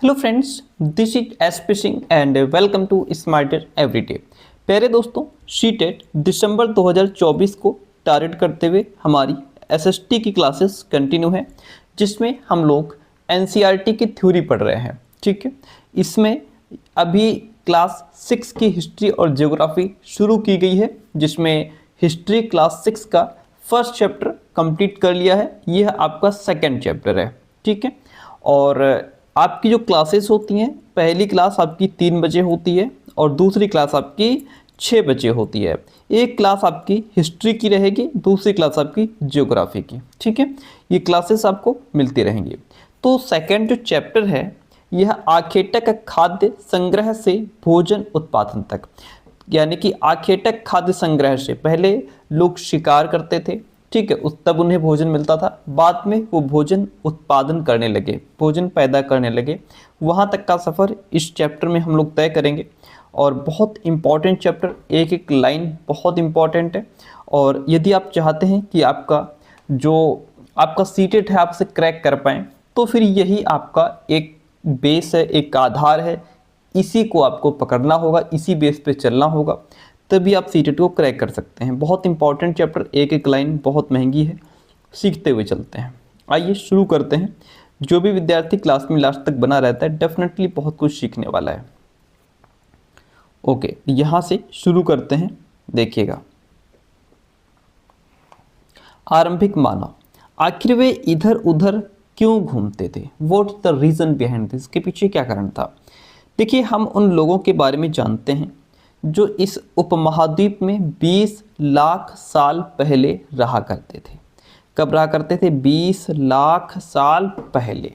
Hello friends, this is SP Singh and welcome to smarter everyday. प्यारे दोस्तों, CTET दिसंबर 2024 को target करते हुए हमारी एसएसटी की क्लासेस कंटिन्यू है, जिसमें हम लोग एनसीईआरटी की थ्योरी पढ़ रहे हैं। ठीक है, इसमें अभी क्लास 6 की हिस्ट्री और ज्योग्राफी शुरू की गई है, जिसमें हिस्ट्री क्लास 6 का फर्स्ट चैप्टर कंप्लीट कर लिया है। यह आपका सेकंड चैप्टर है। ठीक है, और आपकी जो क्लासेस होती हैं, पहली क्लास आपकी 3 बजे होती है और दूसरी क्लास आपकी 6 बजे होती है। एक क्लास आपकी हिस्ट्री की रहेगी, दूसरी क्लास आपकी ज्योग्राफी की। ठीक है, ये क्लासेस आपको मिलती रहेंगी। तो सेकंड जो चैप्टर है, यह आखेटक खाद्य संग्रह से भोजन उत्पादन तक, यानी कि आखेटक खाद्य संग्रह से पहले लोग शिकार करते थे। ठीक है, उस तब उन्हें भोजन मिलता था। बाद में वो भोजन उत्पादन करने लगे, भोजन पैदा करने लगे। वहाँ तक का सफ़र इस चैप्टर में हम लोग तय करेंगे और बहुत इम्पॉर्टेंट चैप्टर, एक एक लाइन बहुत इम्पॉर्टेंट है। और यदि आप चाहते हैं कि आपका सीटेट है, आप उसे क्रैक कर पाएँ, तो फिर यही आपका एक बेस है, एक आधार है। इसी को आपको पकड़ना होगा, इसी बेस पे चलना होगा, तभी आप सीटेट को क्रैक कर सकते हैं। बहुत इंपॉर्टेंट चैप्टर, एक एक लाइन बहुत महंगी है, सीखते हुए चलते हैं। आइए शुरू करते हैं। जो भी विद्यार्थी क्लास में लास्ट तक बना रहता है, डेफिनेटली बहुत कुछ सीखने वाला है। ओके, यहाँ से शुरू करते हैं। देखिएगा, आरंभिक मानव, आखिर वे इधर उधर क्यों घूमते थे? What the reason behind this? इसके पीछे क्या कारण था? देखिए, हम उन लोगों के बारे में जानते हैं जो इस उपमहाद्वीप में 20 लाख साल पहले रहा करते थे। कब रहा करते थे? 20 लाख साल पहले।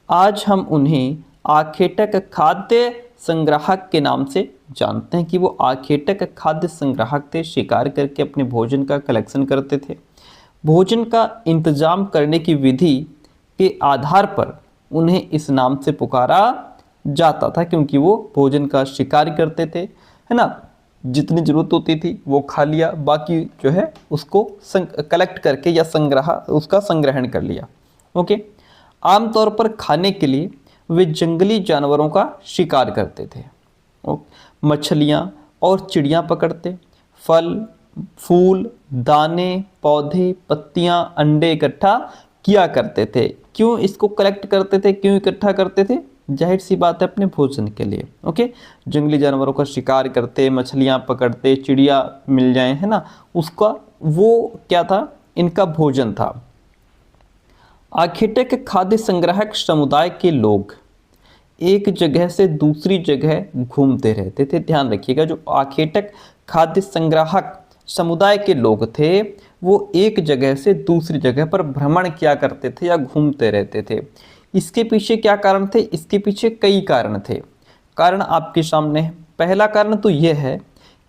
आज हम उन्हें आखेटक खाद्य संग्राहक के नाम से जानते हैं कि वो आखेटक खाद्य संग्राहक थे। शिकार करके अपने भोजन का कलेक्शन करते थे। भोजन का इंतजाम करने की विधि के आधार पर उन्हें इस नाम से पुकारा जाता था, क्योंकि वो भोजन का शिकार करते थे, है ना। जितनी ज़रूरत होती थी वो खा लिया, बाकी जो है उसको कलेक्ट करके या उसका संग्रहण कर लिया। ओके, आमतौर पर खाने के लिए वे जंगली जानवरों का शिकार करते थे। मछलियाँ और चिड़ियाँ पकड़ते, फल फूल, दाने, पौधे, पत्तियाँ, अंडे इकट्ठा किया करते थे। क्यों इसको कलेक्ट करते थे, क्यों इकट्ठा करते थे? जाहिर सी बात है, अपने भोजन के लिए। ओके, जंगली जानवरों का शिकार करते, मछलियाँ पकड़ते, चिड़िया मिल जाए, है ना, उसका वो क्या था? इनका भोजन था। आखेटक खाद्य संग्राहक समुदाय के लोग एक जगह से दूसरी जगह घूमते रहते थे। ध्यान रखिएगा, जो आखेटक खाद्य संग्राहक समुदाय के लोग थे, वो एक जगह से दूसरी जगह पर भ्रमण किया करते थे या घूमते रहते थे। इसके पीछे क्या कारण थे? इसके पीछे कई कारण थे। कारण आपके सामने है। पहला कारण तो यह है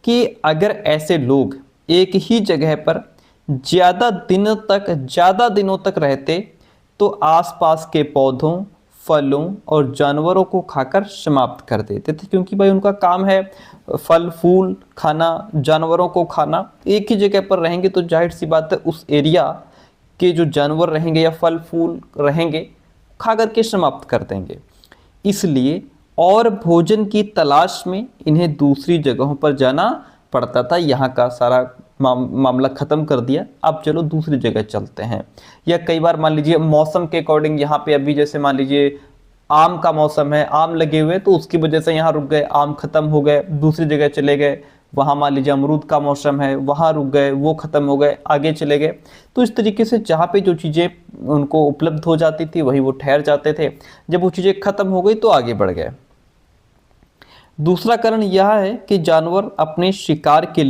कि अगर ऐसे लोग एक ही जगह पर ज़्यादा दिनों तक रहते, तो आसपास के पौधों, फलों और जानवरों को खाकर समाप्त कर देते थे, क्योंकि भाई उनका काम है फल फूल खाना, जानवरों को खाना। एक ही जगह पर रहेंगे तो जाहिर सी बात है उस एरिया के जो जानवर रहेंगे या फल फूल रहेंगे, खा करके समाप्त कर देंगे। इसलिए और भोजन की तलाश में इन्हें दूसरी जगहों पर जाना पड़ता था। यहाँ का सारा मामला ख़त्म कर दिया, अब चलो दूसरी जगह चलते हैं। या कई बार मान लीजिए मौसम के अकॉर्डिंग, यहाँ पे अभी जैसे मान लीजिए आम का मौसम है, आम लगे हुए, तो उसकी वजह से यहाँ रुक गए, आम ख़त्म हो गए, दूसरी जगह चले गए। वहाँ मान लीजिए अमरूद का मौसम है, वहाँ रुक गए, वो ख़त्म हो गए, आगे चले गए। तो इस तरीके से जहाँ पे जो चीज़ें उनको उपलब्ध हो जाती थी, वहीं वो ठहर जाते थे। जब वो चीज़ें ख़त्म हो गई तो आगे बढ़ गए। दूसरा कारण यह है कि जानवर अपने शिकार के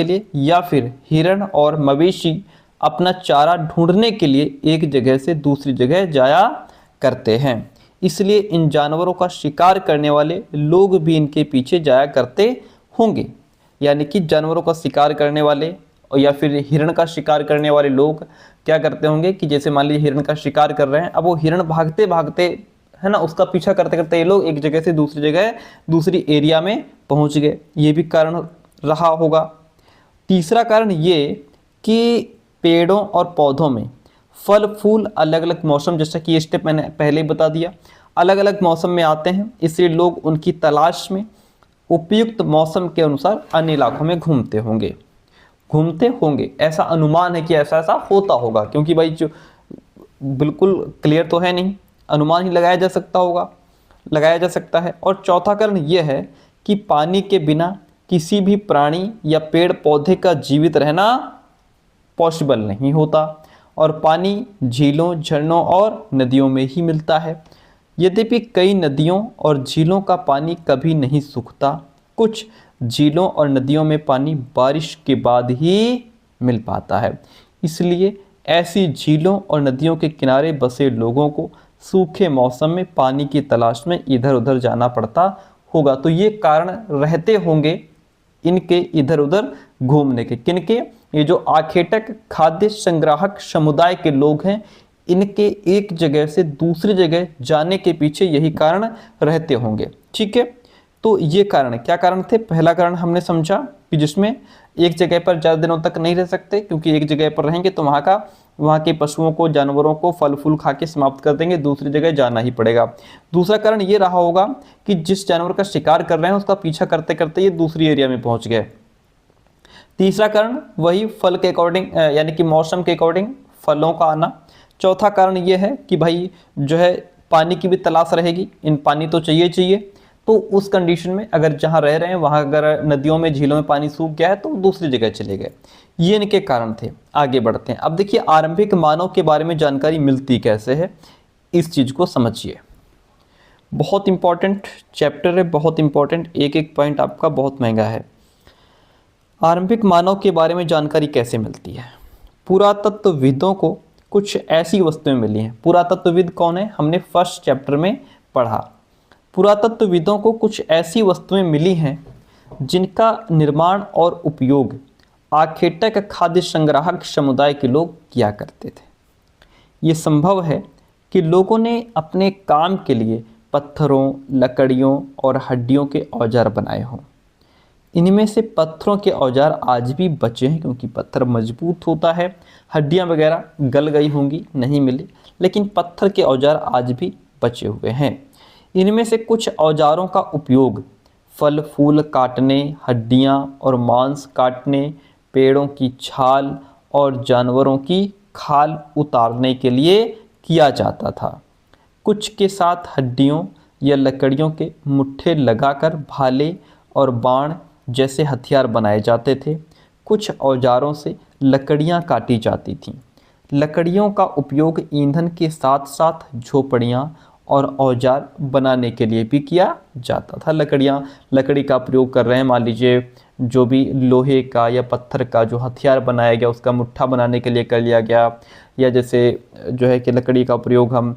लिए या फिर हिरण और मवेशी अपना चारा ढूंढने के लिए एक जगह से दूसरी जगह जाया करते हैं। इसलिए इन जानवरों का शिकार करने वाले लोग भी इनके पीछे जाया करते होंगे। यानी कि जानवरों का शिकार करने वाले या फिर हिरण का शिकार करने वाले लोग क्या करते होंगे कि जैसे मान लीजिए हिरण का शिकार कर रहे हैं, अब वो हिरण भागते भागते, है ना, उसका पीछा करते करते ये लोग एक जगह से दूसरी जगह, दूसरी एरिया में पहुंच गए। ये भी कारण रहा होगा। तीसरा कारण ये कि पेड़ों और पौधों में फल फूल अलग अलग मौसम, जैसा कि ये स्टेप मैंने पहले ही बता दिया, अलग अलग मौसम में आते हैं, इसलिए लोग उनकी तलाश में उपयुक्त मौसम के अनुसार अन्य इलाकों में घूमते होंगे। ऐसा अनुमान है कि ऐसा ऐसा होता होगा, क्योंकि भाई जो बिल्कुल क्लियर तो है नहीं, अनुमान ही लगाया जा सकता है। और चौथा कारण यह है कि पानी के बिना किसी भी प्राणी या पेड़ पौधे का जीवित रहना पॉसिबल नहीं होता, और पानी झीलों, झरनों और नदियों में ही मिलता है। यद्यपि कई नदियों और झीलों का पानी कभी नहीं सूखता, कुछ झीलों और नदियों में पानी बारिश के बाद ही मिल पाता है, इसलिए ऐसी झीलों और नदियों के किनारे बसे लोगों को सूखे मौसम में पानी की तलाश में इधर उधर जाना पड़ता होगा। तो ये कारण रहते होंगे इनके इधर उधर घूमने के। किनके? ये जो आखेटक खाद्य संग्राहक समुदाय के लोग हैं, इनके एक जगह से दूसरी जगह जाने के पीछे यही कारण रहते होंगे। ठीक है, तो ये कारण, क्या कारण थे? पहला कारण हमने समझा कि जिसमें एक जगह पर ज़्यादा दिनों तक नहीं रह सकते, क्योंकि एक जगह पर रहेंगे तो वहाँ के पशुओं को, जानवरों को फल फूल खा के समाप्त कर देंगे, दूसरी जगह जाना ही पड़ेगा। दूसरा कारण ये रहा होगा कि जिस जानवर का शिकार कर रहे हैं उसका पीछा करते करते ये दूसरी एरिया में पहुँच गए। तीसरा कारण वही फल के अकॉर्डिंग, यानी कि मौसम के अकॉर्डिंग फलों का आना। चौथा कारण ये है कि भाई जो है पानी की भी तलाश रहेगी, इन पानी तो चाहिए, तो उस कंडीशन में अगर जहाँ रह रहे हैं वहाँ अगर नदियों में, झीलों में पानी सूख गया है तो दूसरी जगह चले गए। ये इनके कारण थे। आगे बढ़ते हैं। अब देखिए आरंभिक मानव के बारे में जानकारी मिलती कैसे है, इस चीज़ को समझिए। बहुत इंपॉर्टेंट चैप्टर है, बहुत इंपॉर्टेंट, एक एक पॉइंट आपका बहुत महंगा है। आरंभिक मानव के बारे में जानकारी कैसे मिलती है? पुरातत्वविदों को कुछ ऐसी वस्तुएं मिली हैं। पुरातत्वविद कौन है? हमने फर्स्ट चैप्टर में पढ़ा। पुरातत्वविदों को कुछ ऐसी वस्तुएं मिली हैं जिनका निर्माण और उपयोग आखेटक खाद्य संग्राहक समुदाय के लोग किया करते थे। ये संभव है कि लोगों ने अपने काम के लिए पत्थरों, लकड़ियों और हड्डियों के औजार बनाए हों। इनमें से पत्थरों के औजार आज भी बचे हैं, क्योंकि पत्थर मजबूत होता है। हड्डियां वगैरह गल गई होंगी, नहीं मिली, लेकिन पत्थर के औजार आज भी बचे हुए हैं। इनमें से कुछ औजारों का उपयोग फल फूल काटने, हड्डियां और मांस काटने, पेड़ों की छाल और जानवरों की खाल उतारने के लिए किया जाता था। कुछ के साथ हड्डियों या लकड़ियों के मुट्ठे लगाकर भाले और बाण जैसे हथियार बनाए जाते थे। कुछ औजारों से लकड़ियां काटी जाती थीं। लकड़ियों का उपयोग ईंधन के साथ साथ झोपड़ियां और औजार बनाने के लिए भी किया जाता था। लकड़ी का प्रयोग कर रहे हैं, मान लीजिए जो भी लोहे का या पत्थर का जो हथियार बनाया गया उसका मुट्ठा बनाने के लिए कर लिया गया, या जैसे जो है कि लकड़ी का प्रयोग हम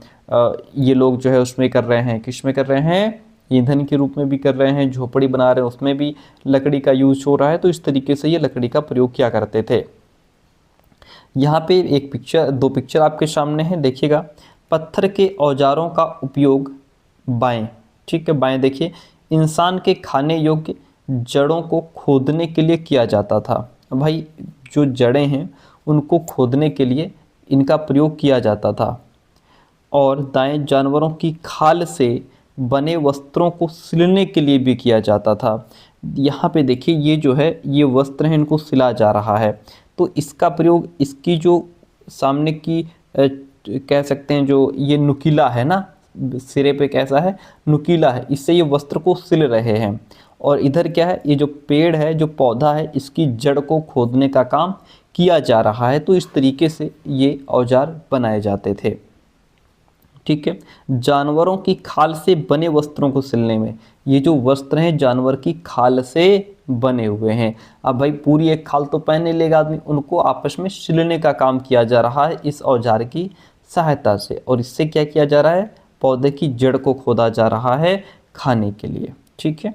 ये लोग जो है उसमें कर रहे हैं, किस में कर रहे हैं? ईंधन के रूप में भी कर रहे हैं, झोपड़ी बना रहे हैं उसमें भी लकड़ी का यूज हो रहा है। तो इस तरीके से ये लकड़ी का प्रयोग किया करते थे। यहाँ पे एक पिक्चर, दो पिक्चर आपके सामने हैं, देखिएगा। पत्थर के औजारों का उपयोग बाएं, ठीक है, बाएं देखिए, इंसान के खाने योग्य जड़ों को खोदने के लिए किया जाता था। भाई जो जड़ें हैं उनको खोदने के लिए इनका प्रयोग किया जाता था। और दाएं जानवरों की खाल से बने वस्त्रों को सिलने के लिए भी किया जाता था। यहाँ पे देखिए ये जो है ये वस्त्र हैं, इनको सिला जा रहा है, तो इसका प्रयोग, इसकी जो सामने की कह सकते हैं जो ये नुकीला है ना, सिरे पे कैसा है, नुकीला है, इससे ये वस्त्र को सिल रहे हैं। और इधर क्या है, ये जो पेड़ है, जो पौधा है, इसकी जड़ को खोदने का काम किया जा रहा है। तो इस तरीके से ये औजार बनाए जाते थे। ठीक है, जानवरों की खाल से बने वस्त्रों को सिलने में, ये जो वस्त्र हैं जानवर की खाल से बने हुए हैं। अब भाई पूरी एक खाल तो पहने लेगा आदमी, उनको आपस में सिलने का काम किया जा रहा है इस औजार की सहायता से। और इससे क्या किया जा रहा है? पौधे की जड़ को खोदा जा रहा है खाने के लिए। ठीक है,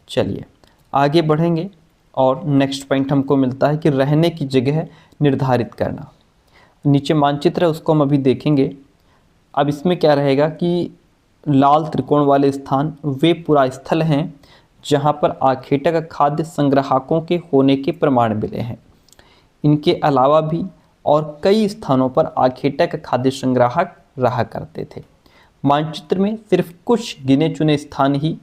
चलिए आगे बढ़ेंगे। और नेक्स्ट पॉइंट हमको मिलता है कि रहने की जगह निर्धारित करना। नीचे मानचित्र है, उसको हम अभी देखेंगे। अब इसमें क्या रहेगा कि लाल त्रिकोण वाले स्थान वे पुरा स्थल हैं जहां पर आखेटक खाद्य संग्राहकों के होने के प्रमाण मिले हैं। इनके अलावा भी और कई स्थानों पर आखेटक खाद्य संग्राहक रहा करते थे। मानचित्र में सिर्फ कुछ गिने चुने स्थान ही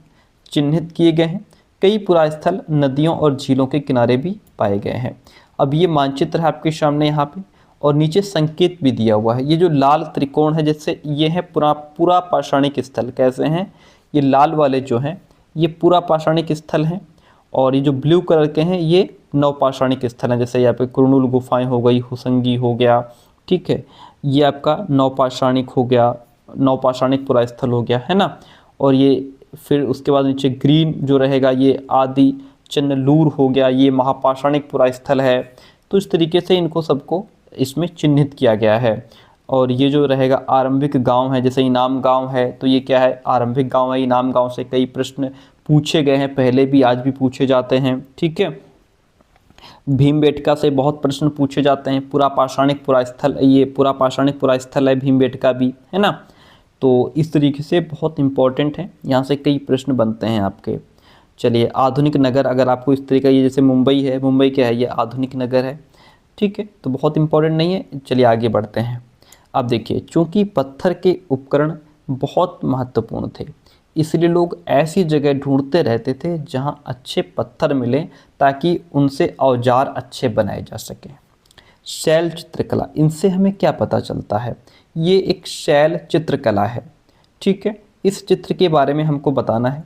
चिन्हित किए गए हैं। कई पुरास्थल नदियों और झीलों के किनारे भी पाए गए हैं। अब ये मानचित्र है आपके सामने यहाँ पे, और नीचे संकेत भी दिया हुआ है। ये जो लाल त्रिकोण है, जैसे ये है पूरा पाषाणिक स्थल। कैसे हैं ये लाल वाले जो हैं ये पूरा पाषाणिक स्थल हैं, और ये जो ब्लू कलर के हैं ये नवपाषाणिक स्थल हैं। जैसे यहाँ पे कुरनूल गुफाएं हो गई, हुसंगी हो गया, ठीक है, ये आपका नवपाषाणिक हो गया, नवपाषाणिक पुरा स्थल हो गया, है ना। और ये फिर उसके बाद नीचे ग्रीन जो रहेगा ये आदि चन्नलूर हो गया, ये महापाषाणिक पुरा स्थल है। तो इस तरीके से इनको सबको इसमें चिन्हित किया गया है। और ये जो रहेगा आरंभिक गांव है, जैसे इनाम गांव है, तो ये क्या है, आरंभिक गांव है। इनाम गांव से कई प्रश्न पूछे गए हैं, पहले भी आज भी पूछे जाते हैं, ठीक है। भीमबेटका से बहुत प्रश्न पूछे जाते हैं। पूरा पाषाणिक पुरा स्थल, ये पूरा पाषाणिक पुरा स्थल है भीमबेटका भी, है ना। तो इस तरीके से बहुत इंपॉर्टेंट है, यहाँ से कई प्रश्न बनते हैं आपके। चलिए, आधुनिक नगर, अगर आपको इस तरीके, ये जैसे मुंबई है, मुंबई क्या है, ये आधुनिक नगर है, ठीक है, तो बहुत इंपॉर्टेंट नहीं है। चलिए आगे बढ़ते हैं। अब देखिए, चूँकि पत्थर के उपकरण बहुत महत्वपूर्ण थे, इसलिए लोग ऐसी जगह ढूंढते रहते थे जहाँ अच्छे पत्थर मिलें, ताकि उनसे औजार अच्छे बनाए जा सकें। शैल चित्रकला, इनसे हमें क्या पता चलता है, ये एक शैल चित्रकला है, ठीक है। इस चित्र के बारे में हमको बताना है।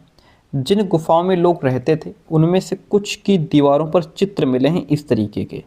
जिन गुफाओं में लोग रहते थे उनमें से कुछ की दीवारों पर चित्र मिले हैं इस तरीके के।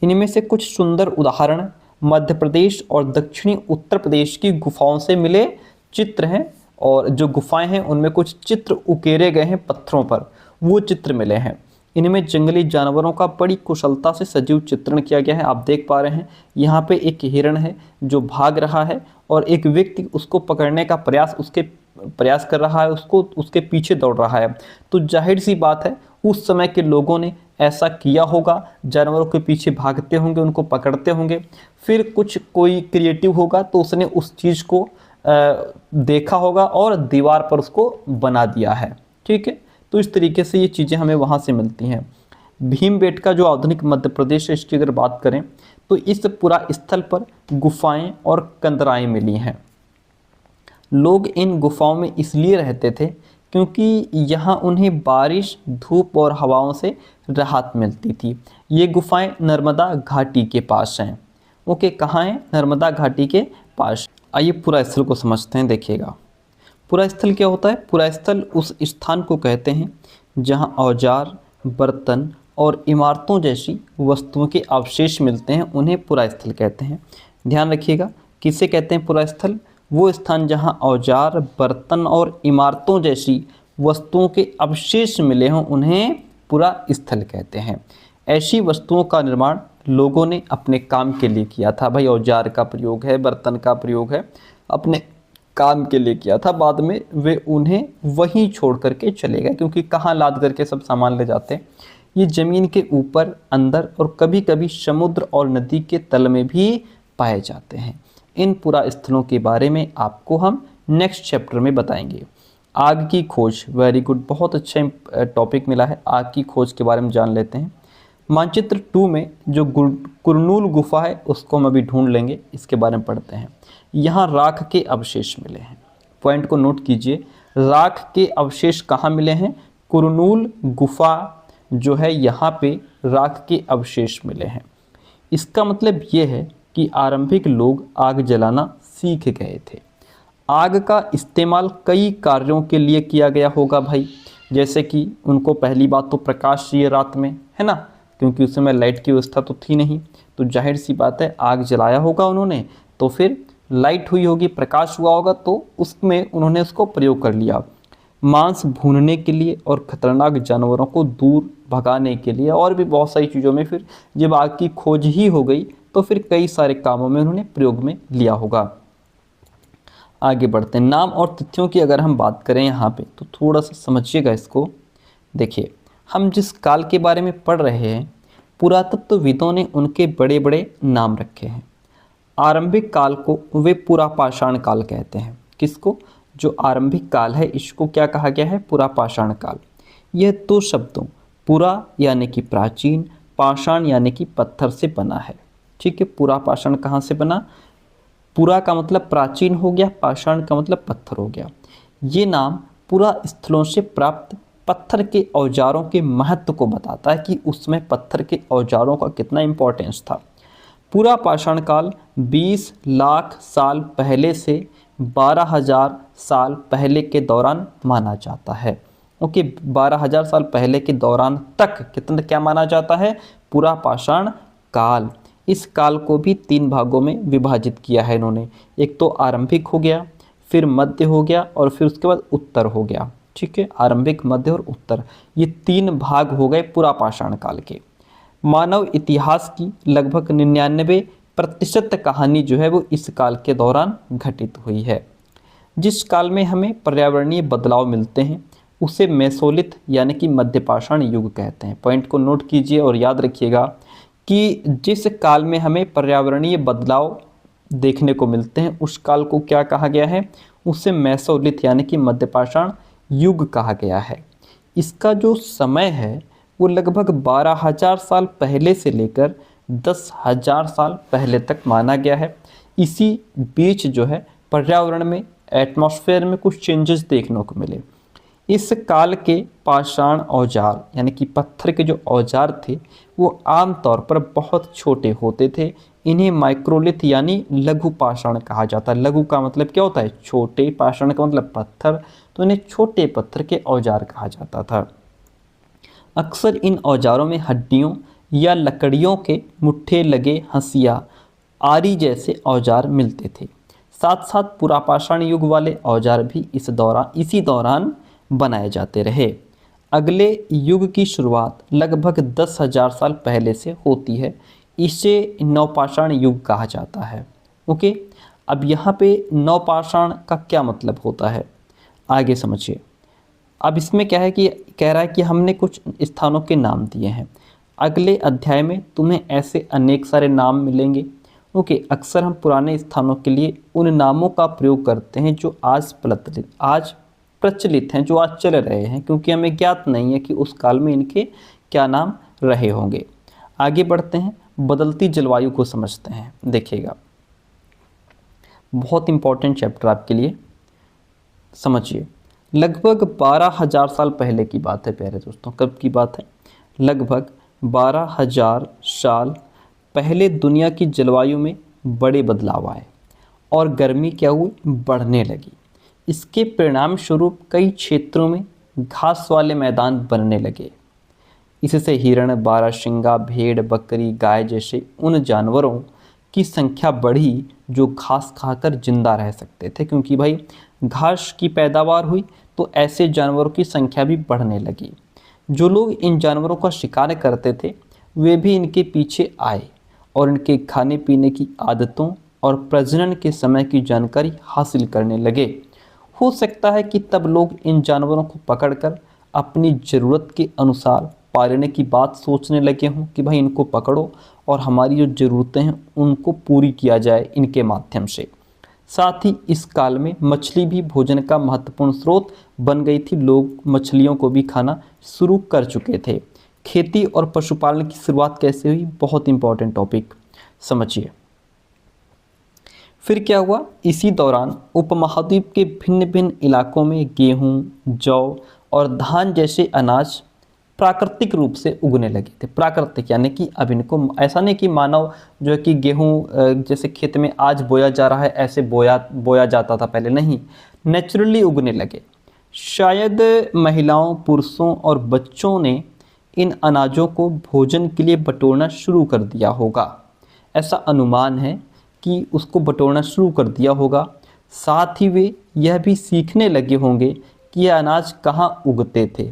इनमें से कुछ सुंदर उदाहरण मध्य प्रदेश और दक्षिणी उत्तर प्रदेश की गुफाओं से मिले चित्र हैं, और जो गुफाएं हैं उनमें कुछ चित्र उकेरे गए हैं पत्थरों पर, वो चित्र मिले हैं। इनमें जंगली जानवरों का बड़ी कुशलता से सजीव चित्रण किया गया है। आप देख पा रहे हैं यहाँ पे एक हिरण है जो भाग रहा है, और एक व्यक्ति उसको पकड़ने का प्रयास कर रहा है, उसको उसके पीछे दौड़ रहा है। तो जाहिर सी बात है उस समय के लोगों ने ऐसा किया होगा, जानवरों के पीछे भागते होंगे, उनको पकड़ते होंगे। फिर कोई क्रिएटिव होगा तो उसने उस चीज़ को देखा होगा और दीवार पर उसको बना दिया है, ठीक है। तो इस तरीके से ये चीज़ें हमें वहाँ से मिलती हैं। भीमबेटका जो आधुनिक मध्य प्रदेश है, इसकी अगर बात करें तो इस पूरा स्थल पर गुफाएं और कंदराएं मिली हैं। लोग इन गुफाओं में इसलिए रहते थे क्योंकि यहाँ उन्हें बारिश, धूप और हवाओं से राहत मिलती थी। ये गुफाएं नर्मदा घाटी के पास हैं। ओके, कहाँ हैं? नर्मदा घाटी के पास। आइए पूरा स्थल को समझते हैं। देखिएगा, पूरा स्थल क्या होता है? पूरा स्थल उस स्थान को कहते हैं जहाँ औजार, बर्तन और इमारतों जैसी वस्तुओं के अवशेष मिलते हैं, उन्हें पूरा स्थल कहते हैं। ध्यान रखिएगा, किसे कहते हैं पूरा स्थल? वो स्थान जहाँ औजार, बर्तन और इमारतों जैसी वस्तुओं के अवशेष मिले हों, उन्हें पूरा स्थल कहते हैं। ऐसी वस्तुओं का निर्माण लोगों ने अपने काम के लिए किया था। भाई, औजार का प्रयोग है, बर्तन का प्रयोग है, अपने काम के लिए किया था। बाद में वे उन्हें वहीं छोड़ करके चले गए, क्योंकि कहाँ लाद करके सब सामान ले जाते। ये ज़मीन के ऊपर, अंदर और कभी कभी समुद्र और नदी के तल में भी पाए जाते हैं। इन पूरा स्थलों के बारे में आपको हम नेक्स्ट चैप्टर में बताएंगे। आग की खोज, वेरी गुड, बहुत अच्छा टॉपिक मिला है। आग की खोज के बारे में जान लेते हैं। मानचित्र 2 में जो कुरनूल गुफा है उसको हम अभी ढूंढ लेंगे, इसके बारे में पढ़ते हैं। यहाँ राख के अवशेष मिले हैं। पॉइंट को नोट कीजिए, राख के अवशेष कहाँ मिले हैं? कुरनूल गुफा जो है यहाँ पे राख के अवशेष मिले हैं। इसका मतलब ये है कि आरंभिक लोग आग जलाना सीख गए थे। आग का इस्तेमाल कई कार्यों के लिए किया गया होगा भाई, जैसे कि उनको पहली बात तो प्रकाश चाहिए रात में, है ना, क्योंकि उस समय लाइट की व्यवस्था तो थी नहीं। तो जाहिर सी बात है आग जलाया होगा उन्होंने, तो फिर लाइट हुई होगी, प्रकाश हुआ होगा, तो उसमें उन्होंने उसको प्रयोग कर लिया। मांस भूनने के लिए और खतरनाक जानवरों को दूर भगाने के लिए, और भी बहुत सारी चीज़ों में फिर जब आग की खोज ही हो गई तो फिर कई सारे कामों में उन्होंने प्रयोग में लिया होगा। आगे बढ़ते हैं। नाम और तिथियों की अगर हम बात करें यहाँ पे, तो थोड़ा सा समझिएगा इसको। देखिए, हम जिस काल के बारे में पढ़ रहे हैं, पुरातत्वविदों ने उनके बड़े बड़े नाम रखे हैं। आरंभिक काल को वे पूरा पाषाण काल कहते हैं। किसको? जो आरंभिक काल है इसको क्या कहा गया है? पूरा पाषाण काल। यह 2 शब्दों, पुरा यानी कि प्राचीन, पाषाण यानी कि पत्थर से बना है। ठीक है। पुरा पाषाण कहाँ से बना? पुरा का मतलब प्राचीन हो गया, पाषाण का मतलब पत्थर हो गया। ये नाम पुरा स्थलों से प्राप्त पत्थर के औजारों के महत्व को बताता है कि उसमें पत्थर के औजारों का कितना इंपॉर्टेंस था। पूरा पाषाण काल 20 लाख साल पहले से 12,000 साल पहले के दौरान माना जाता है। ओके, 12,000 साल पहले के दौरान तक कितना क्या माना जाता है? पूरा पाषाण काल। इस काल को भी 3 भागों में विभाजित किया है इन्होंने। एक तो आरंभिक हो गया, फिर मध्य हो गया और फिर उसके बाद उत्तर हो गया। ठीक है, आरंभिक, मध्य और उत्तर, ये 3 भाग हो गए पूरा पाषाण काल के। मानव इतिहास की लगभग 99% कहानी जो है वो इस काल के दौरान घटित हुई है। जिस काल में हमें पर्यावरणीय बदलाव मिलते हैं उसे मेसोलिथ यानी कि मध्य पाषाण युग कहते हैं। पॉइंट को नोट कीजिए और याद रखिएगा कि जिस काल में हमें पर्यावरणीय बदलाव देखने को मिलते हैं उस काल को क्या कहा गया है? उसे मेसोलिथ यानी कि मध्य पाषाण युग कहा गया है। इसका जो समय है वो लगभग 12,000 साल पहले से लेकर 10,000 साल पहले तक माना गया है। इसी बीच जो है पर्यावरण में, एटमॉस्फेयर में कुछ चेंजेस देखने को मिले। इस काल के पाषाण औजार यानी कि पत्थर के जो औजार थे वो आमतौर पर बहुत छोटे होते थे। इन्हें माइक्रोलिथ यानी लघु पाषाण कहा जाता है। लघु का मतलब क्या होता है? छोटे। पाषाण का मतलब पत्थर, तो इन्हें छोटे पत्थर के औजार कहा जाता था। अक्सर इन औजारों में हड्डियों या लकड़ियों के मुट्ठे लगे हंसिया, आरी जैसे औजार मिलते थे। साथ साथ पुरापाषाण युग वाले औजार भी इसी दौरान बनाए जाते रहे। अगले युग की शुरुआत लगभग 10,000 साल पहले से होती है। इसे नवपाषाण युग कहा जाता है। ओके, अब यहाँ पे नवपाषाण का क्या मतलब होता है आगे समझिए। अब इसमें क्या है कि कह रहा है कि हमने कुछ स्थानों के नाम दिए हैं। अगले अध्याय में तुम्हें ऐसे अनेक सारे नाम मिलेंगे। ओके, अक्सर हम पुराने स्थानों के लिए उन नामों का प्रयोग करते हैं जो आज प्रचलित हैं, जो आज चल रहे हैं, क्योंकि हमें ज्ञात नहीं है कि उस काल में इनके क्या नाम रहे होंगे। आगे बढ़ते हैं, बदलती जलवायु को समझते हैं। देखिएगा, बहुत इंपॉर्टेंट चैप्टर आपके लिए, समझिए। लगभग 12,000 साल पहले की बात है प्यारे दोस्तों। कब की बात है? लगभग 12,000 साल पहले दुनिया की जलवायु में बड़े बदलाव आए और गर्मी क्या हुई? बढ़ने लगी। इसके परिणाम स्वरूप कई क्षेत्रों में घास वाले मैदान बनने लगे। इससे हिरण, बारहसिंगा, भेड़, बकरी, गाय जैसे उन जानवरों की संख्या बढ़ी जो घास खाकर जिंदा रह सकते थे, क्योंकि भाई घास की पैदावार हुई तो ऐसे जानवरों की संख्या भी बढ़ने लगी। जो लोग इन जानवरों का शिकार करते थे वे भी इनके पीछे आए और इनके खाने पीने की आदतों और प्रजनन के समय की जानकारी हासिल करने लगे। हो सकता है कि तब लोग इन जानवरों को पकड़कर अपनी ज़रूरत के अनुसार पालने की बात सोचने लगे हों कि भाई इनको पकड़ो और हमारी जो ज़रूरतें हैं उनको पूरी किया जाए इनके माध्यम से। साथ ही इस काल में मछली भी भोजन का महत्वपूर्ण स्रोत बन गई थी। लोग मछलियों को भी खाना शुरू कर चुके थे। खेती और पशुपालन की शुरुआत कैसे हुई? बहुत इंपॉर्टेंट टॉपिक, समझिए। फिर क्या हुआ? इसी दौरान उपमहाद्वीप के भिन्न भिन्न इलाकों में गेहूं, जौ और धान जैसे अनाज प्राकृतिक रूप से उगने लगे थे। प्राकृतिक यानी कि अब इनको ऐसा नहीं कि मानव जो है कि गेहूं जैसे खेत में आज बोया जा रहा है ऐसे बोया जाता था पहले, नहीं, नेचुरली उगने लगे। शायद महिलाओं, पुरुषों और बच्चों ने इन अनाजों को भोजन के लिए बटोरना शुरू कर दिया होगा। ऐसा अनुमान है कि उसको बटोरना शुरू कर दिया होगा। साथ ही वे यह भी सीखने लगे होंगे कि यह अनाज कहाँ उगते थे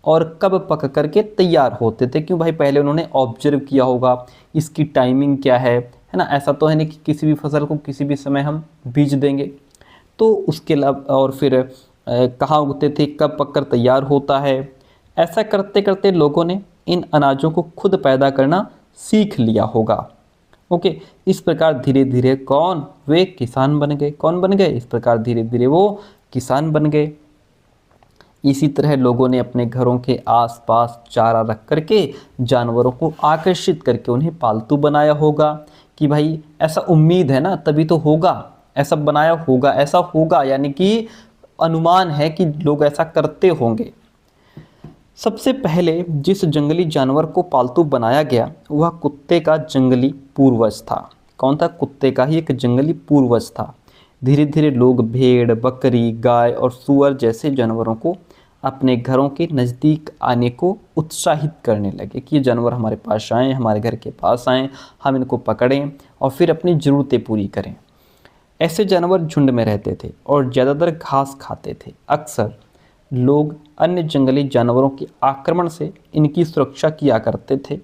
और कब पक करके तैयार होते थे। क्यों भाई? पहले उन्होंने ऑब्जर्व किया होगा इसकी टाइमिंग क्या है ना। ऐसा तो है नहीं कि किसी भी फसल को किसी भी समय हम बीज देंगे, तो उसके अलावा और फिर कहाँ उगते थे, कब पककर तैयार होता है। ऐसा करते करते लोगों ने इन अनाजों को खुद पैदा करना सीख लिया होगा। ओके, इस प्रकार धीरे धीरे वे किसान बन गए। कौन बन गए? इस प्रकार धीरे धीरे वो किसान बन गए। इसी तरह लोगों ने अपने घरों के आसपास चारा रख करके जानवरों को आकर्षित करके उन्हें पालतू बनाया होगा। कि भाई ऐसा उम्मीद है ना, तभी तो होगा, ऐसा बनाया होगा, ऐसा होगा, यानी कि अनुमान है कि लोग ऐसा करते होंगे। सबसे पहले जिस जंगली जानवर को पालतू बनाया गया वह कुत्ते का जंगली पूर्वज था। कौन था? कुत्ते का ही एक जंगली पूर्वज था। धीरे धीरे लोग भेड़, बकरी, गाय और सूअर जैसे जानवरों को अपने घरों के नज़दीक आने को उत्साहित करने लगे कि ये जानवर हमारे पास आएँ, हमारे घर के पास आएँ, हम इनको पकड़ें और फिर अपनी ज़रूरतें पूरी करें। ऐसे जानवर झुंड में रहते थे और ज़्यादातर घास खाते थे। अक्सर लोग अन्य जंगली जानवरों के आक्रमण से इनकी सुरक्षा किया करते थे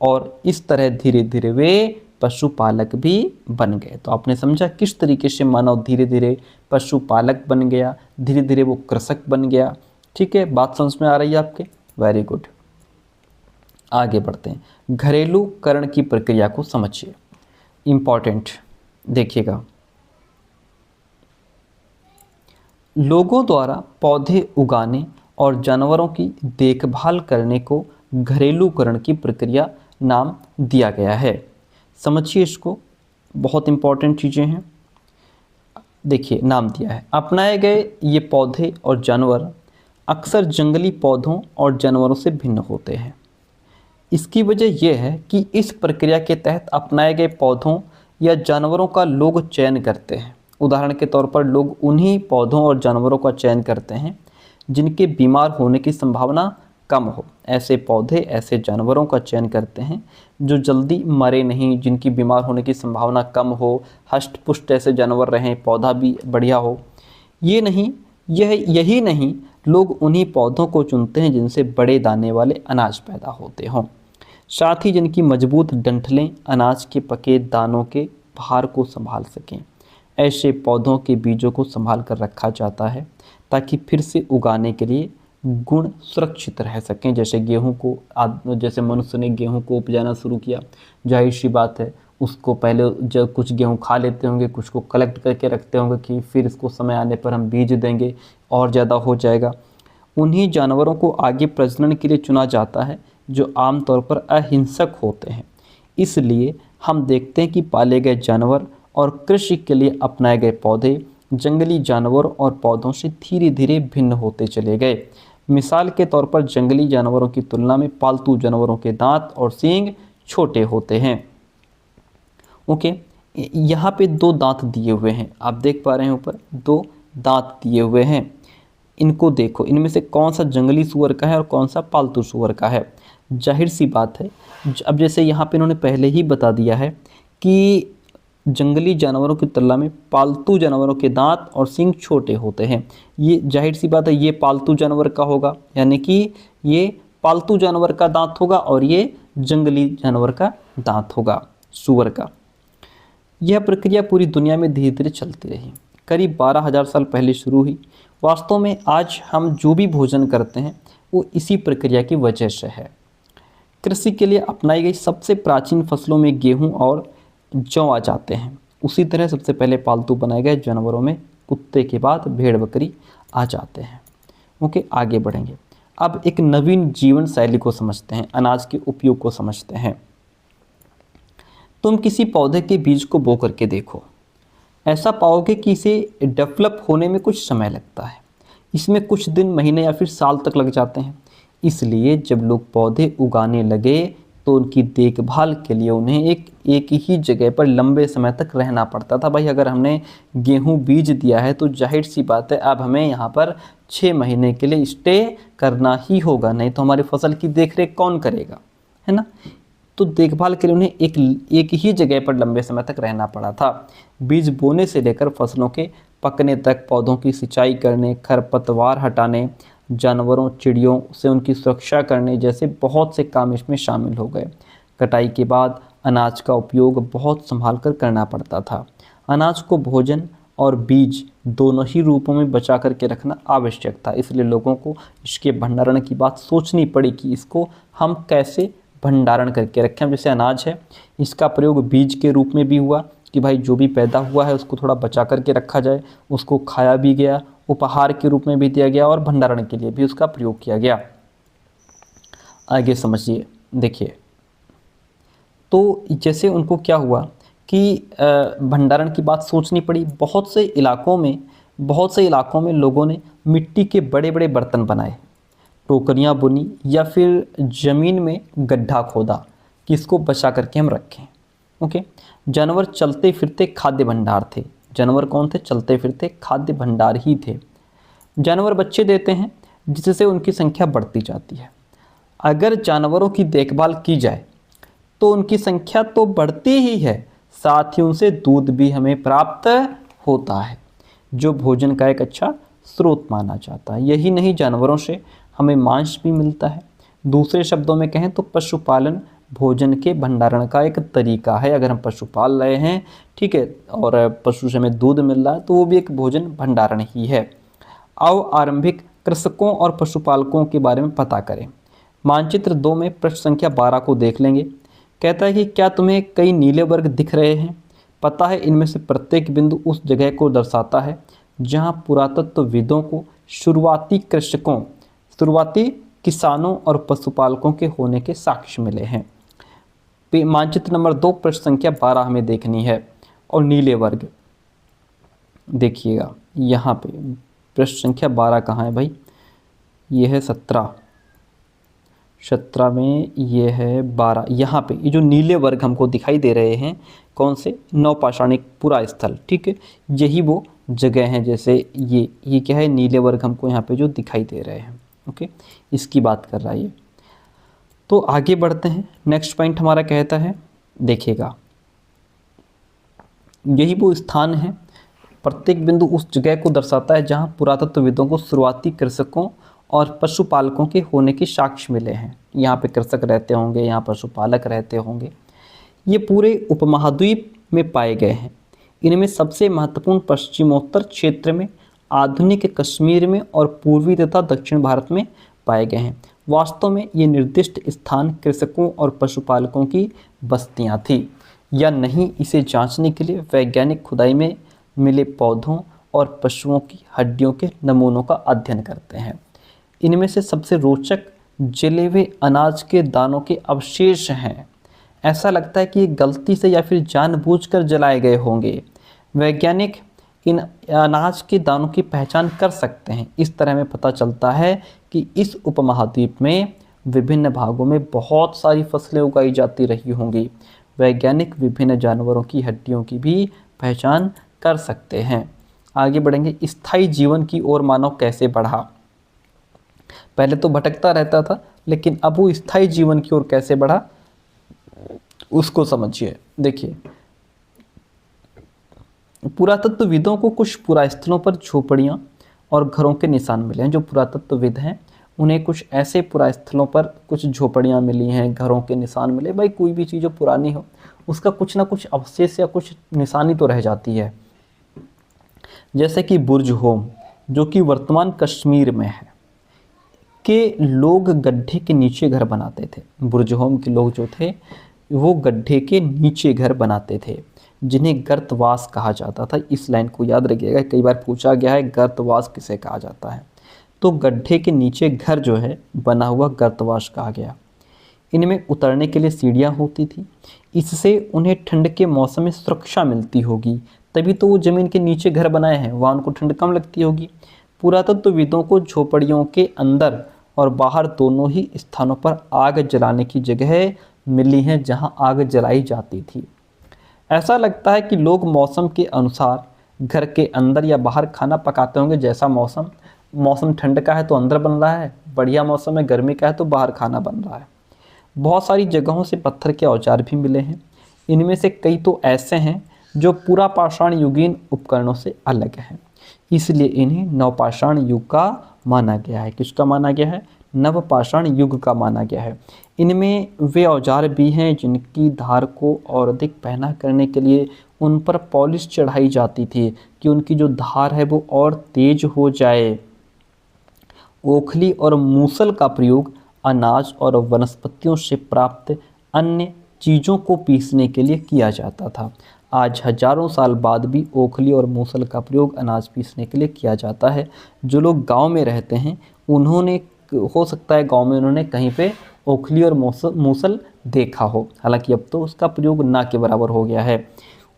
और इस तरह धीरे धीरे वे पशुपालक भी बन गए। तो आपने समझा किस तरीके से मानव धीरे धीरे पशुपालक बन गया, धीरे धीरे वो कृषक बन गया। ठीक है, बात समझ में आ रही है आपके? Very good. आगे बढ़ते हैं। घरेलूकरण की प्रक्रिया को समझिए, इम्पॉर्टेंट देखिएगा। लोगों द्वारा पौधे उगाने और जानवरों की देखभाल करने को घरेलूकरण की प्रक्रिया नाम दिया गया है। समझिए इसको, बहुत इंपॉर्टेंट चीज़ें हैं। देखिए, नाम दिया है। अपनाए गए ये पौधे और जानवर अक्सर जंगली पौधों और जानवरों से भिन्न होते हैं। इसकी वजह यह है कि इस प्रक्रिया के तहत अपनाए गए पौधों या जानवरों का लोग चयन करते हैं। उदाहरण के तौर पर लोग उन्हीं पौधों और जानवरों का चयन करते हैं जिनके बीमार होने की संभावना कम हो। ऐसे पौधे, ऐसे जानवरों का चयन करते हैं जो जल्दी मरे नहीं, जिनकी बीमार होने की संभावना कम हो, हष्ट पुष्ट ऐसे जानवर रहें, पौधा भी बढ़िया हो। यही नहीं, लोग उन्हीं पौधों को चुनते हैं जिनसे बड़े दाने वाले अनाज पैदा होते हों, साथ ही जिनकी मजबूत डंठलें अनाज के पके दानों के भार को संभाल सकें। ऐसे पौधों के बीजों को संभाल कर रखा जाता है ताकि फिर से उगाने के लिए गुण सुरक्षित रह सकें। जैसे गेहूं को, जैसे मनुष्य ने गेहूं को उपजाना शुरू किया, जाहिर सी बात है उसको पहले जब कुछ गेहूं खा लेते होंगे, कुछ को कलेक्ट करके रखते होंगे कि फिर इसको समय आने पर हम बीज देंगे और ज़्यादा हो जाएगा। उन्हीं जानवरों को आगे प्रजनन के लिए चुना जाता है जो आमतौर पर अहिंसक होते हैं। इसलिए हम देखते हैं कि पाले गए जानवर और कृषि के लिए अपनाए गए पौधे जंगली जानवरों और पौधों से धीरे धीरे भिन्न होते चले गए। मिसाल के तौर पर जंगली जानवरों की तुलना में पालतू जानवरों के दांत और सींग छोटे होते हैं। ओके, यहाँ पे 2 दांत दिए हुए हैं, आप देख पा रहे हैं ऊपर 2 दांत दिए हुए हैं। इनको देखो, इनमें से कौन सा जंगली सूअर का है और कौन सा पालतू सूअर का है। जाहिर सी बात है, अब जैसे यहाँ पे इन्होंने पहले ही बता दिया है कि जंगली जानवरों की तुलना में पालतू जानवरों के दांत और सींग छोटे होते हैं। ये जाहिर सी बात है, ये पालतू जानवर का होगा, यानी कि ये पालतू जानवर का दांत होगा और ये जंगली जानवर का दांत होगा, सूअर का। यह प्रक्रिया पूरी दुनिया में धीरे धीरे चलती रही, करीब 12,000 साल पहले शुरू हुई। वास्तव में आज हम जो भी भोजन करते हैं वो इसी प्रक्रिया की वजह से है। कृषि के लिए अपनाई गई सबसे प्राचीन फसलों में गेहूं और जौ आ जाते हैं। उसी तरह सबसे पहले पालतू बनाए गए जानवरों में कुत्ते के बाद भेड़ बकरी आ जाते हैं। ओके, आगे बढ़ेंगे। अब एक नवीन जीवन शैली को समझते हैं, अनाज के उपयोग को समझते हैं। तुम किसी पौधे के बीज को बो करके देखो, ऐसा पाओगे कि इसे डेवलप होने में कुछ समय लगता है। इसमें कुछ दिन, महीने या फिर साल तक लग जाते हैं। इसलिए जब लोग पौधे उगाने लगे तो उनकी देखभाल के लिए उन्हें एक ही जगह पर लंबे समय तक रहना पड़ता था। भाई, अगर हमने गेहूं बीज दिया है तो जाहिर सी बात है अब हमें यहाँ पर 6 महीने के लिए स्टे करना ही होगा, नहीं तो हमारी फसल की देखरेख कौन करेगा, है ना। तो देखभाल के लिए उन्हें एक ही जगह पर लंबे समय तक रहना पड़ा था। बीज बोने से लेकर फसलों के पकने तक, पौधों की सिंचाई करने, खरपतवार हटाने, जानवरों चिड़ियों से उनकी सुरक्षा करने जैसे बहुत से काम इसमें शामिल हो गए। कटाई के बाद अनाज का उपयोग बहुत संभाल कर करना पड़ता था। अनाज को भोजन और बीज दोनों ही रूपों में बचा करके रखना आवश्यक था, इसलिए लोगों को इसके भंडारण की बात सोचनी पड़ी कि इसको हम कैसे भंडारण करके रखें। जैसे अनाज है, इसका प्रयोग बीज के रूप में भी हुआ कि भाई जो भी पैदा हुआ है उसको थोड़ा बचा करके रखा जाए, उसको खाया भी गया, उपहार के रूप में भी दिया गया और भंडारण के लिए भी उसका प्रयोग किया गया। आगे समझिए, देखिए, तो जैसे उनको क्या हुआ कि भंडारण की बात सोचनी पड़ी। बहुत से इलाकों में लोगों ने मिट्टी के बड़े बड़े बर्तन बनाए, टोकरियाँ बुनी या फिर ज़मीन में गड्ढा खोदा कि इसको बचा करके हम रखें। ओके। जानवर चलते फिरते खाद्य भंडार थे। जानवर कौन थे? चलते फिरते खाद्य भंडार ही थे। जानवर बच्चे देते हैं जिससे उनकी संख्या बढ़ती जाती है। अगर जानवरों की देखभाल की जाए तो उनकी संख्या तो बढ़ती ही है, साथ ही उनसे दूध भी हमें प्राप्त होता है, जो भोजन का एक अच्छा स्रोत माना जाता है। यही नहीं, जानवरों से हमें मांस भी मिलता है। दूसरे शब्दों में कहें तो पशुपालन भोजन के भंडारण का एक तरीका है। अगर हम पशु पाल रहे हैं, ठीक है, और पशु से हमें दूध मिल रहा है तो वो भी एक भोजन भंडारण ही है। आओ आरंभिक कृषकों और पशुपालकों के बारे में पता करें। मानचित्र 2 में पृष्ठ संख्या 12 को देख लेंगे। कहता है कि क्या तुम्हें कई नीले वर्ग दिख रहे हैं? पता है इनमें से प्रत्येक बिंदु उस जगह को दर्शाता है जहां पुरातत्वविदों को शुरुआती किसानों और पशुपालकों के होने के साक्ष्य मिले हैं। मानचित्र नंबर 2 पृष्ठ संख्या 12 हमें देखनी है। और नीले वर्ग देखिएगा, यहाँ पे पृष्ठ संख्या 12 कहाँ है भाई? ये है 17 में, ये है 12। यहाँ पे ये जो नीले वर्ग हमको दिखाई दे रहे हैं, कौन से? नवपाषाणिक पुरा स्थल, ठीक है, यही वो जगह हैं। जैसे ये क्या है? नीले वर्ग हमको यहाँ पे जो दिखाई दे रहे हैं। ओके, इसकी बात कर रहा है ये। तो आगे बढ़ते हैं। नेक्स्ट पॉइंट हमारा कहता है, देखिएगा, यही वो स्थान है, प्रत्येक बिंदु उस जगह को दर्शाता है जहाँ पुरातत्वविदों को शुरुआती कृषकों और पशुपालकों के होने के साक्ष्य मिले हैं। यहाँ पे कृषक रहते होंगे, यहाँ पशुपालक रहते होंगे। ये पूरे उपमहाद्वीप में पाए गए हैं। इनमें सबसे महत्वपूर्ण पश्चिमोत्तर क्षेत्र में, आधुनिक कश्मीर में और पूर्वी तथा दक्षिण भारत में पाए गए हैं। वास्तव में ये निर्दिष्ट स्थान कृषकों और पशुपालकों की बस्तियाँ थी या नहीं, इसे जांचने के लिए वैज्ञानिक खुदाई में मिले पौधों और पशुओं की हड्डियों के नमूनों का अध्ययन करते हैं। इनमें से सबसे रोचक जले हुए अनाज के दानों के अवशेष हैं। ऐसा लगता है कि ये गलती से या फिर जानबूझकर जलाए गए होंगे। वैज्ञानिक इन अनाज के दानों की पहचान कर सकते हैं। इस तरह में पता चलता है कि इस उपमहाद्वीप में विभिन्न भागों में बहुत सारी फसलें उगाई जाती रही होंगी। वैज्ञानिक विभिन्न जानवरों की हड्डियों की भी पहचान कर सकते हैं। आगे बढ़ेंगे। स्थायी जीवन की ओर मानव कैसे बढ़ा? पहले तो भटकता रहता था, लेकिन अब वो स्थायी जीवन की ओर कैसे बढ़ा उसको समझिए। देखिए, पुरातत्वविदों को कुछ पुरास्थलों पर झोपड़ियाँ और घरों के निशान मिले हैं। जो पुरातत्वविद हैं उन्हें कुछ ऐसे पुरास्थलों पर कुछ झोपड़ियाँ मिली हैं, घरों के निशान मिले। भाई कोई भी चीज़ जो पुरानी हो उसका कुछ ना कुछ अवशेष या कुछ निशानी तो रह जाती है। जैसे कि बुर्ज होम, जो कि वर्तमान कश्मीर में है, के लोग गड्ढे के नीचे घर बनाते थे। बुर्ज होम के लोग जो थे वो गड्ढे के नीचे घर बनाते थे, जिन्हें गर्तवास कहा जाता था। इस लाइन को याद रखिएगा, कई बार पूछा गया है गर्तवास किसे कहा जाता है। तो गड्ढे के नीचे घर जो है बना हुआ गर्तवास कहा गया। इनमें उतरने के लिए सीढ़ियाँ होती थी। इससे उन्हें ठंड के मौसम में सुरक्षा मिलती होगी, तभी तो वो ज़मीन के नीचे घर बनाए हैं, वहाँ उनको ठंड कम लगती होगी। पुरातत्वविदों को झोपड़ियों के अंदर और बाहर दोनों ही स्थानों पर आग जलाने की जगह मिली हैं जहां आग जलाई जाती थी। ऐसा लगता है कि लोग मौसम के अनुसार घर के अंदर या बाहर खाना पकाते होंगे। जैसा मौसम ठंड का है तो अंदर बन रहा है, बढ़िया मौसम है गर्मी का है तो बाहर खाना बन रहा है। बहुत सारी जगहों से पत्थर के औजार भी मिले हैं। इनमें से कई तो ऐसे हैं जो पुरापाषाण युगीन उपकरणों से अलग हैं, इसलिए इन्हें नवपाषाण युग का माना गया है। किसका माना गया है? नवपाषाण युग का माना गया है। इनमें वे औजार भी हैं जिनकी धार को और अधिक पहना करने के लिए उन पर पॉलिश चढ़ाई जाती थी कि उनकी जो धार है वो और तेज हो जाए। ओखली और मूसल का प्रयोग अनाज और वनस्पतियों से प्राप्त अन्य चीज़ों को पीसने के लिए किया जाता था। आज हजारों साल बाद भी ओखली और मूसल का प्रयोग अनाज पीसने के लिए किया जाता है। जो लोग गांव में रहते हैं उन्होंने, हो सकता है गांव में उन्होंने कहीं पे ओखली और मूसल देखा हो, हालांकि अब तो उसका प्रयोग ना के बराबर हो गया है।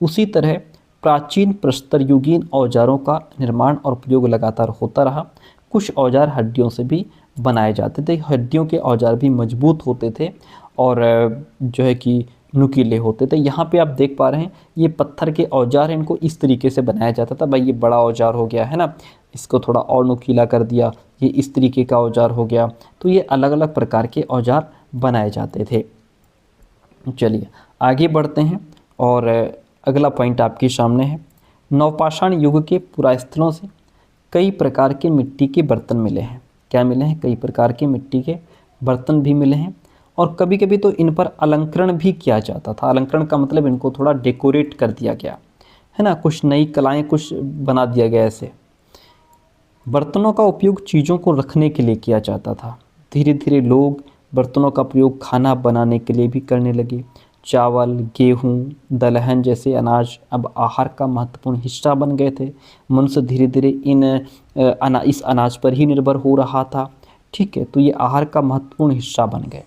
उसी तरह प्राचीन प्रस्तर युगीन औजारों का निर्माण और प्रयोग लगातार होता रहा। कुछ औजार हड्डियों से भी बनाए जाते थे। हड्डियों के औजार भी मजबूत होते थे और जो है कि नुकीले होते थे। यहाँ पे आप देख पा रहे हैं ये पत्थर के औजार हैं, इनको इस तरीके से बनाया जाता था। भाई ये बड़ा औजार हो गया है ना, इसको थोड़ा और नुकीला कर दिया, ये इस तरीके का औजार हो गया। तो ये अलग अलग प्रकार के औजार बनाए जाते थे। चलिए आगे बढ़ते हैं और अगला पॉइंट आपके सामने है। नवपाषाण युग के पुरास्थलों से कई प्रकार के मिट्टी के बर्तन मिले हैं। क्या मिले हैं? कई प्रकार के मिट्टी के बर्तन भी मिले हैं और कभी कभी तो इन पर अलंकरण भी किया जाता था। अलंकरण का मतलब इनको थोड़ा डेकोरेट कर दिया गया है ना, कुछ नई कलाएं कुछ बना दिया गया। ऐसे बर्तनों का उपयोग चीज़ों को रखने के लिए किया जाता था। धीरे धीरे लोग बर्तनों का प्रयोग खाना बनाने के लिए भी करने लगे। चावल, गेहूँ, दलहन जैसे अनाज अब आहार का महत्वपूर्ण हिस्सा बन गए थे। मनुष्य धीरे धीरे इस अनाज पर ही निर्भर हो रहा था। ठीक है, तो ये आहार का महत्वपूर्ण हिस्सा बन गए।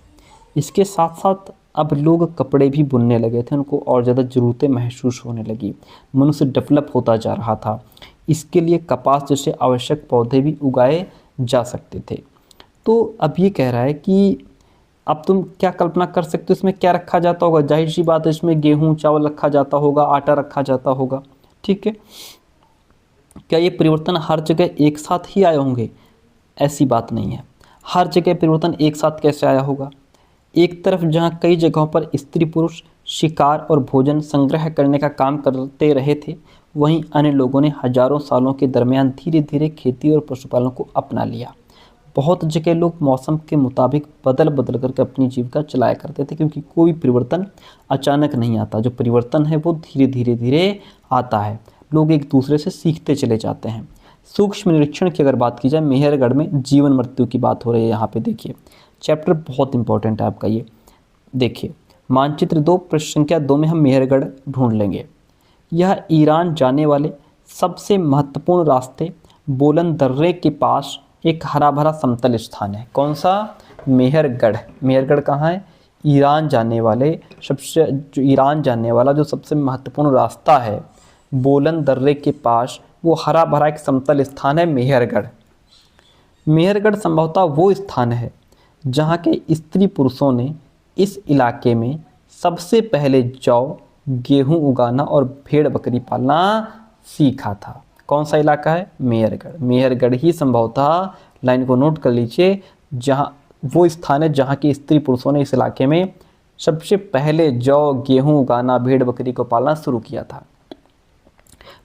इसके साथ साथ अब लोग कपड़े भी बुनने लगे थे, उनको और ज़्यादा ज़रूरतें महसूस होने लगी। मनुष्य डेवलप होता जा रहा था। इसके लिए कपास जैसे आवश्यक पौधे भी उगाए जा सकते थे। तो अब ये कह रहा है कि अब तुम क्या कल्पना कर सकते हो इसमें क्या रखा जाता होगा? जाहिर सी बात है इसमें गेहूँ चावल रखा जाता होगा, आटा रखा जाता होगा। ठीक है, क्या ये परिवर्तन हर जगह एक साथ ही आए होंगे? ऐसी बात नहीं है। हर जगह परिवर्तन एक साथ कैसे आया होगा? एक तरफ जहाँ कई जगहों पर स्त्री पुरुष शिकार और भोजन संग्रह करने का काम करते रहे थे, वहीं अन्य लोगों ने हजारों सालों के दरमियान धीरे धीरे खेती और पशुपालन को अपना लिया। बहुत जगह लोग मौसम के मुताबिक बदल बदल करके अपनी जीविका चलाया करते थे, क्योंकि कोई परिवर्तन अचानक नहीं आता। जो परिवर्तन है वो धीरे धीरे धीरे आता है। लोग एक दूसरे से सीखते चले जाते हैं। सूक्ष्म निरीक्षण की अगर बात की जाए, मेहरगढ़ में जीवन मृत्यु की बात हो रही है। यहाँ पे देखिए चैप्टर बहुत इंपॉर्टेंट है आपका ये। देखिए मानचित्र 2 प्रश्न संख्या 2 में हम मेहरगढ़ ढूंढ लेंगे। यह ईरान जाने वाले सबसे महत्वपूर्ण रास्ते बोलन दर्रे के पास एक हरा भरा समतल स्थान है। कौन सा? मेहरगढ़। मेहरगढ़ कहाँ है? ईरान जाने वाला जो सबसे महत्वपूर्ण रास्ता है बोलन दर्रे के पास, वो हरा भरा एक समतल स्थान है मेहरगढ़। मेहरगढ़ संभवतः वो स्थान है जहाँ के स्त्री पुरुषों ने इस इलाके में सबसे पहले जौ, गेहूं उगाना और भेड़ बकरी पालना सीखा था। कौन सा इलाका है? मेहरगढ़। मेहरगढ़ ही संभवतः, लाइन को नोट कर लीजिए, जहाँ वो स्थान है जहाँ के स्त्री पुरुषों ने इस इलाके में सबसे पहले जौ, गेहूं उगाना, भेड़ बकरी को पालना शुरू किया था।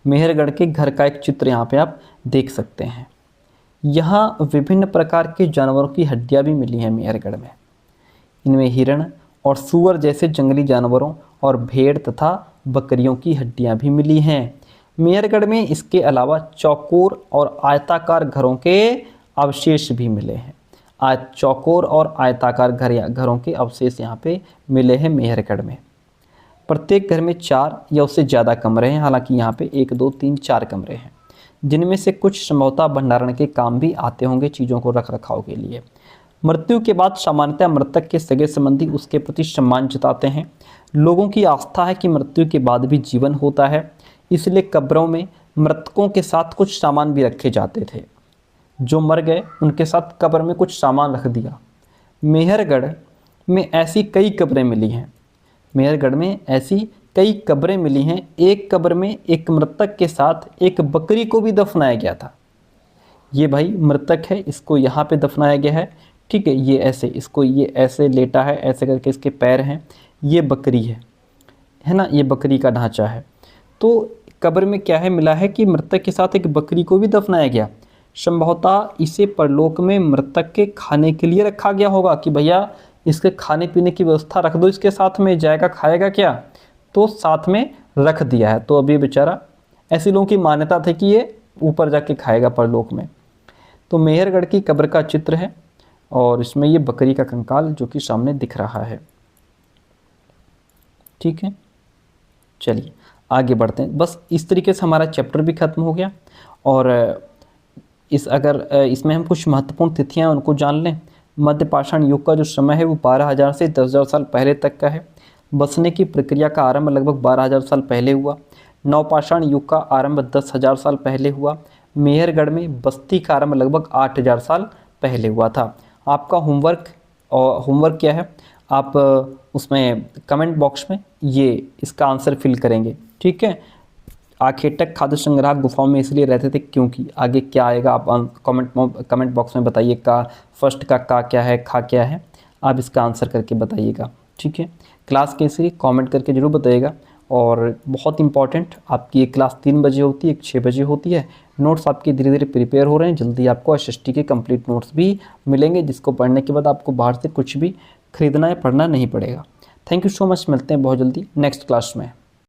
मेहरगढ़ के घर का एक चित्र यहाँ पे आप देख सकते हैं। यहाँ विभिन्न प्रकार के जानवरों की हड्डियाँ भी मिली हैं मेहरगढ़ में। इनमें हिरण और सूअर जैसे जंगली जानवरों और भेड़ तथा बकरियों की हड्डियाँ भी मिली हैं। मेहरगढ़ में इसके अलावा चौकोर और आयताकार घरों के अवशेष भी मिले हैं। चौकोर और आयताकार घरों के अवशेष यहाँ पे मिले हैं मेहरगढ़ में। प्रत्येक घर में 4 या उससे ज़्यादा कमरे हैं। हालांकि यहाँ पे 1, 2, 3, 4 कमरे हैं, जिनमें से कुछ संभवतः भंडारण के काम भी आते होंगे, चीज़ों को रख रखाव के लिए। मृत्यु के बाद सामान्यतः मृतक के सगे संबंधी उसके प्रति सम्मान जताते हैं। लोगों की आस्था है कि मृत्यु के बाद भी जीवन होता है, इसलिए कब्रों में मृतकों के साथ कुछ सामान भी रखे जाते थे। जो मर गए उनके साथ कब्र में कुछ सामान रख दिया। मेहरगढ़ में ऐसी कई कब्रें मिली हैं। मेहरगढ़ में ऐसी कई कब्रें मिली हैं। एक कब्र में एक मृतक के साथ एक बकरी को भी दफनाया गया था। ये भाई मृतक है, इसको यहाँ पे दफनाया गया है। ठीक है, ये ऐसे, इसको ये ऐसे लेटा है, ऐसे करके इसके पैर हैं। ये बकरी है ना, ये बकरी का ढांचा है। तो कब्र में क्या है मिला है कि मृतक के साथ एक बकरी को भी दफनाया गया। संभवतः इसे परलोक में मृतक के खाने के लिए रखा गया होगा कि भैया इसके खाने पीने की व्यवस्था रख दो, इसके साथ में जाएगा, खाएगा क्या, तो साथ में रख दिया है। तो अब ये बेचारा, ऐसे लोगों की मान्यता थी कि ये ऊपर जाके खाएगा परलोक में। तो मेहरगढ़ की कब्र का चित्र है और इसमें ये बकरी का कंकाल जो कि सामने दिख रहा है। ठीक है, चलिए आगे बढ़ते हैं। बस इस तरीके से हमारा चैप्टर भी खत्म हो गया। और इसमें हम कुछ महत्वपूर्ण तिथियां उनको जान लें। मध्य पाषाण युग का जो समय है वो 12,000 से 10,000 साल पहले तक का है। बसने की प्रक्रिया का आरंभ लगभग 12,000 साल पहले हुआ। नवपाषाण युग का आरंभ 10,000 साल पहले हुआ। मेहरगढ़ में बस्ती का आरंभ लगभग 8,000 साल पहले हुआ था। आपका होमवर्क क्या है, आप उसमें कमेंट बॉक्स में ये इसका आंसर फिल करेंगे, ठीक है। आखेटक खाद्य संग्रह गुफाओं में इसलिए रहते थे क्योंकि, आगे क्या आएगा आप कमेंट बॉक्स में बताइए। का फर्स्ट का क्या है, खा क्या है, आप इसका आंसर करके बताइएगा, ठीक है। क्लास कैसी रही कमेंट करके ज़रूर बताइएगा। और बहुत इंपॉर्टेंट, आपकी एक क्लास 3 बजे होती है, एक 6 बजे होती है। नोट्स आपके धीरे धीरे प्रिपेयर हो रहे हैं, जल्दी आपको एसएसटी के कंप्लीट नोट्स भी मिलेंगे, जिसको पढ़ने के बाद आपको बाहर से कुछ भी खरीदना या पढ़ना नहीं पड़ेगा। थैंक यू सो मच, मिलते हैं बहुत जल्दी नेक्स्ट क्लास में।